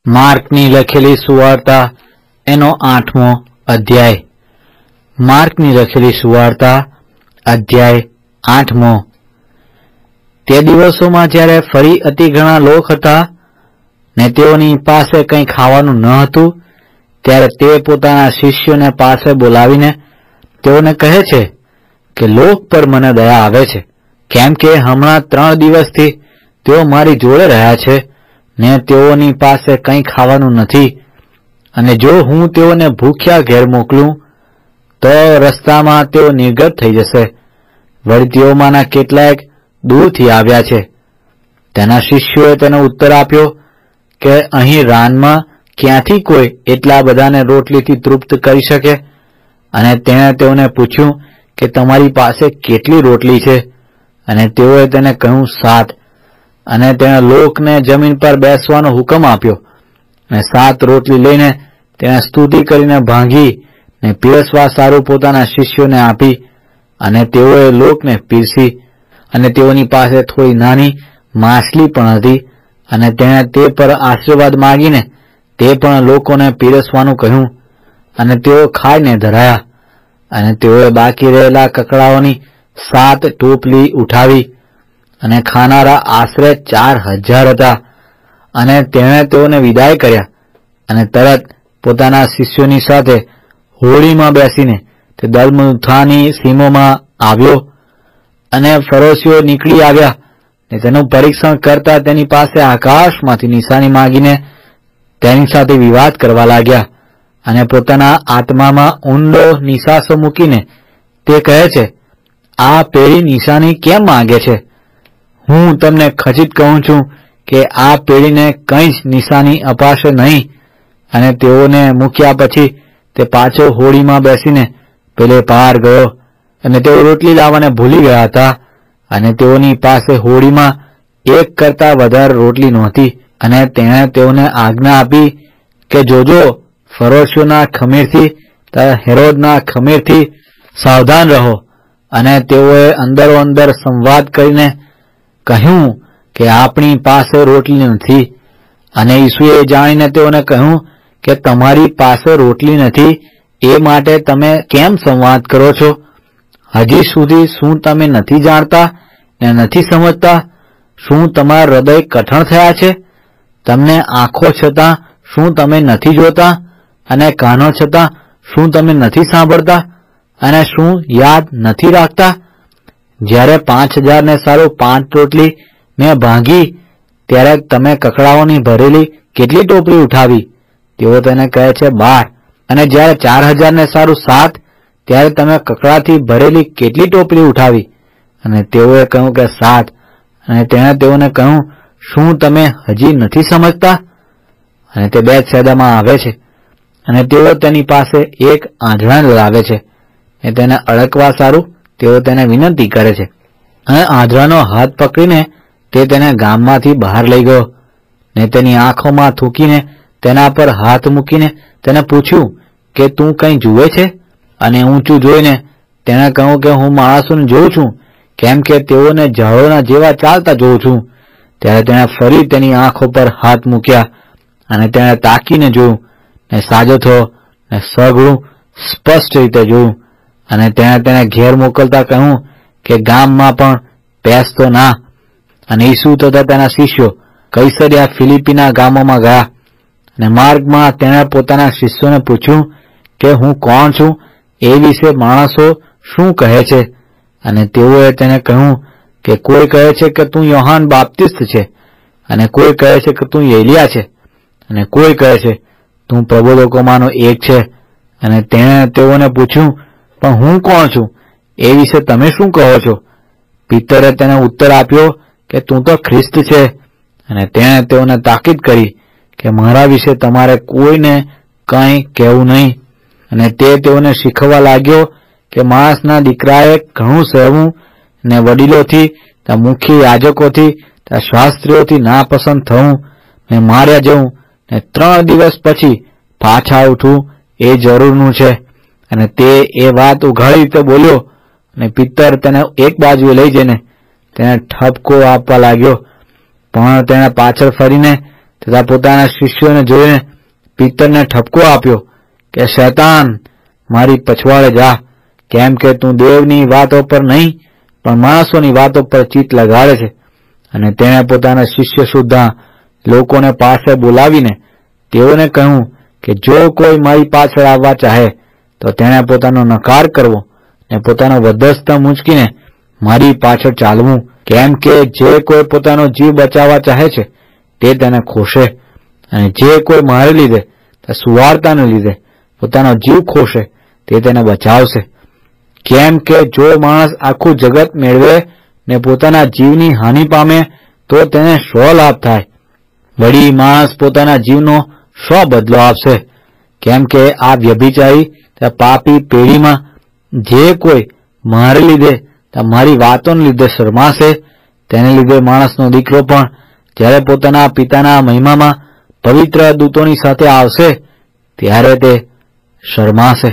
માર્કની લખેલી સુવાર્તા એનો 8મો અધ્યાય. માર્કની લખેલી સુવાર્તા અધ્યાય 8મો. તે દિવસોમાં જ્યારે ફરી અતિ ઘણા લોક હતા ને તેઓની પાસે કંઈ ખાવાનું ન હતું, ત્યારે તે પોતાના શિષ્યોને પાસે બોલાવીને તેઓને કહે છે કે લોક પર મને દયા આવે છે, કેમ કે હમણાં 3 દિવસથી તેઓ મારી જોડે રહ્યા છે ને તેઓની પાસે કંઈ ખાવાનું નથી. અને જો હું તેઓને ભૂખ્યા ઘેર મોકલું તો રસ્તામાં તેઓ નિર્ગત થઈ જશે. વળી તેઓમાંના કેટલાક દૂરથી આવ્યા છે. તેના શિષ્યોએ તેનો ઉત્તર આપ્યો કે અહીં રાનમાં ક્યાંથી કોઈ એટલા બધાને રોટલીથી તૃપ્ત કરી શકે? અને તેણે તેઓને પૂછ્યું કે તમારી પાસે કેટલી રોટલી છે? અને તેઓએ તેને કહ્યું 7. અને તેણે લોકને જમીન પર બેસવાનો હુકમ આપ્યો અને 7 રોટલી લઈને તેણે સ્તુતિ કરીને ભાંગી ને પીરસવા સારું પોતાના શિષ્યોને આપી. અને તેઓએ લોકને પીરસી. અને તેઓની પાસે થોડી નાની માછલી પણ હતી. અને તેણે તે પર આશીર્વાદ માંગીને તે પણ લોકોને પીરસવાનું કહ્યું. અને તેઓ ખાઈને ધરાયા. અને તેઓએ બાકી રહેલા કકડાઓની 7 ટોપલી ઉઠાવી. અને ખાનારા આશરે 4000 હતા. અને તેણે તેઓને વિદાય કર્યા. અને તરત પોતાના શિષ્યોની સાથે હોડીમાં બેસીને તે દલમુથાની સીમોમાં આવ્યો. અને ફરોશીઓ નીકળી આવ્યા ને તેનું પરીક્ષણ કરતા તેની પાસે આકાશમાંથી નિશાની માંગીને તેની સાથે વિવાદ કરવા લાગ્યા. અને પોતાના આત્મામાં ઊંડો નિશાસો મૂકીને તે કહે છે, આ પેઢી નિશાની કેમ માંગે છે? હું તમને ખચિત કહું છું કે આ પેઢીને કંઈ જ નિશાની અપાશે નહીં. અને તેઓને મૂક્યા પછી તે પાછો હોડીમાં બેસીને પેલે પાર ગયો. અને તેઓ રોટલી લાવવાને ભૂલી ગયા હતા. અને તેઓની પાસે હોડીમાં 1 કરતાં વધારે રોટલી નહોતી. અને તેણે તેઓને આજ્ઞા આપી કે જોજો, ફરોશીઓના ખમીરથી હેરોદના ખમીરથી સાવધાન રહો. અને તેઓએ અંદરો અંદર સંવાદ કરીને કહ્યું કે આપણી પાસે રોટલી નથી. અને ઈસુએ જાણીને તેઓને કહ્યું કે તમારી પાસે રોટલી નથી, એ માટે તમે કેમ સંવાદ કરો છો? હજી સુધી શું તમે નથી જાણતા ને નથી સમજતા? શું તમારા હૃદય કઠણ થયા છે? તમને આંખો છતાં શું તમે નથી જોતા? અને કાનો છતાં શું તમે નથી સાંભળતા? અને શું યાદ નથી રાખતા? જ્યારે 5000 ને સારું 5 રોટલી મેં ભાંગી ત્યારે તમે કકડાઓની ભરેલી કેટલી ટોપલી ઉઠાવી? તેઓ તેને કહે છે 12. અને જ્યારે 4000 ને સારું 7 ત્યારે તમે કકડાથી ભરેલી કેટલી ટોપલી ઉઠાવી? અને તેઓએ કહ્યું કે 7. અને તેણે તેઓને કહ્યું, શું તમે હજી નથી સમજતા? અને તે બેથસેદામાં આવે છે. અને તેઓ તેની પાસે એક આંધળાને લાવે છે ને તેને અડકવા સારું તેઓ તેને વિનંતી કરે છે. અને આંધળાનો હાથ પકડીને તે તેને ગામમાંથી બહાર લઈ ગયો ને તેની આંખોમાં થૂકીને તેના પર હાથ મૂકીને તેને પૂછ્યું કે તું કંઈ જુએ છે? અને ઊંચું જોઈને તેણે કહ્યું કે હું માણસોને જોઉં છું, કેમ કે તેઓને ઝાડોના જેવા ચાલતા જોઉં છું. ત્યારે તેણે ફરી તેની આંખો પર હાથ મૂક્યા. અને તેણે તાકીને જોયું ને સાજો થયો ને સઘળું સ્પષ્ટ રીતે જોયું. અને તેણે તેને ઘેર મોકલતા કહ્યું કે ગામમાં પણ બેસતો ના. અને ઈસુ તથા તેના શિષ્યો કૈસરિયા ફિલિપીના ગામોમાં ગયા. અને માર્ગમાં તેણે પોતાના શિષ્યોને પૂછ્યું કે હું કોણ છું, એ વિશે માણસો શું કહે છે? અને તેઓએ તેને કહ્યું કે કોઈ કહે છે કે તું યોહાન બાપ્તિસ્ત છે, અને કોઈ કહે છે કે તું એલિયા છે, અને કોઈ કહે છે તું પ્રબોધકોમાંનો એક છે. અને તેણે તેઓને પૂછ્યું, પણ હું કોણ છું, એ વિશે તમે શું કહો છો? પિતરે તેને ઉત્તર આપ્યો કે તું તો ખ્રિસ્ત છે. અને તેણે તેઓને તાકીદ કરી કે મારા વિશે તમારે કોઈને કંઈ કહેવું નહીં. અને તે તેઓને શીખવવા લાગ્યો કે માણસના દીકરાએ ઘણું સહેવું ને વડીલોથી, મુખ્ય યાજકોથી, શાસ્ત્રીઓથી નાપસંદ થવું ને માર્યા જવું ને 3 દિવસ પછી પાછા ઉઠવું એ જરૂરનું છે. અને તે એ વાત ઉઘાડી રીતે બોલ્યો. અને પિત્તર તેને એક બાજુએ લઈ જઈને તેને ઠપકો આપવા લાગ્યો. પણ તેણે પાછળ ફરીને તથા પોતાના શિષ્યોને જોઈને પિત્તરને ઠપકો આપ્યો કે શૈતાન, મારી પછવાડે જા, કેમ કે તું દેવની વાતો પર નહીં પણ માણસોની વાતો પર ચિત્ત લગાડે છે. અને તેણે પોતાના શિષ્ય સુદ્ધા લોકોને પાસે બોલાવીને તેઓને કહ્યું કે જો કોઈ મારી પાછળ આવવા ચાહે તો તેણે પોતાનો નકાર કરવો ને પોતાનો વધસ્તંભ મૂંચકીને મારી પાછળ ચાલવું. કેમ કે જે કોઈ પોતાનો જીવ બચાવવા ચાહે છે તે તેને ખોશે, અને જે કોઈ મારે લીધે સુવાર્તાને લીધે પોતાનો જીવ ખોશે તે તેને બચાવશે. કેમ કે જો માણસ આખું જગત મેળવે ને પોતાના જીવની હાનિ પામે તો તેને શો લાભ થાય? વળી માણસ પોતાના જીવનો શો બદલો આપશે? કેમ કે આ વ્યભિચારી પાપી પેઢીમાં જે કોઈ મારે લીધે મારી વાતોને લીધે શરમાશે, તેને લીધે માણસનો દીકરો પણ જ્યારે પોતાના પિતાના મહિમામાં પવિત્ર દૂતોની સાથે આવશે ત્યારે તે શરમાશે.